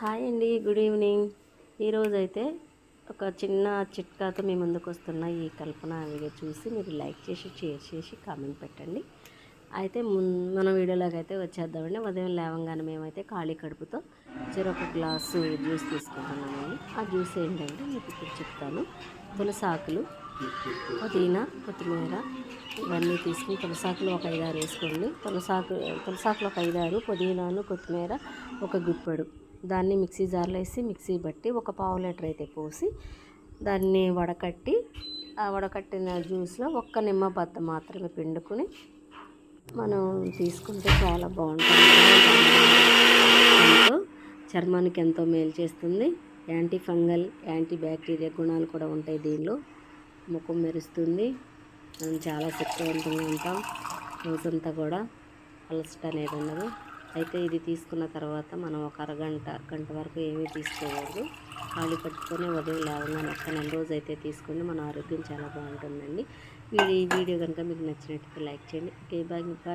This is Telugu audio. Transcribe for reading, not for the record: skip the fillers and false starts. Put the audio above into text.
హాయ్ అండి, గుడ్ ఈవినింగ్. ఈరోజు అయితే ఒక చిన్న చిట్కాతో మీ ముందుకు వస్తున్న ఈ కల్పన వీడియో చూసి మీరు లైక్ చేసి షేర్ చేసి కామెంట్ పెట్టండి. అయితే మన వీడియోలోకి అయితే వచ్చేద్దామండి. ఉదయం లేవగానే మేమైతే ఖాళీ కడుపుతో ఒక గ్లాసు జ్యూస్ తీసుకుంటున్నామండి. ఆ జ్యూస్ ఏంటంటే మీకు ఇప్పుడు చెప్తాను. తులసాకులు, పుదీనా, కొత్తిమీర ఇవన్నీ తీసుకుని తులసాకులు ఒక 5-6 వేసుకోండి. తులసాకులు ఒక 5-6, పుదీనాను కొత్తిమీర ఒక గుప్పెడు. దాన్ని మిక్సీ జార్లో వేసి మిక్సీ బట్టి ఒక పావు లీటర్ అయితే పోసి దాన్ని వడకట్టి ఆ వడకట్టిన జ్యూస్లో ఒక్క నిమ్మ బద్ద మాత్రమే పిండుకొని మనం తీసుకుంటే చాలా బాగుంటుంది. ఎంతో చర్మానికి ఎంతో మేలు చేస్తుంది. యాంటీ ఫంగల్, యాంటీ బ్యాక్టీరియా గుణాలు కూడా ఉంటాయి దీనిలో. ముఖం మెరుస్తుంది. మనం చాలా శక్తివంతంగా ఉంటాం. రోజంతా కూడా అలసట అనేది ఉండదు. అయితే ఇది తీసుకున్న తర్వాత మనం ఒక గంట వరకు ఏమీ తీసుకోకూడదు. ఖాళీ కట్టుకొని ఉదయం లేవగానే ఒక్క 4 రోజు అయితే తీసుకోండి. మన ఆరోగ్యం చాలా బాగుంటుందండి. ఈ వీడియో కనుక మీకు నచ్చినట్లయితే లైక్ చేయండి. Okay, bye.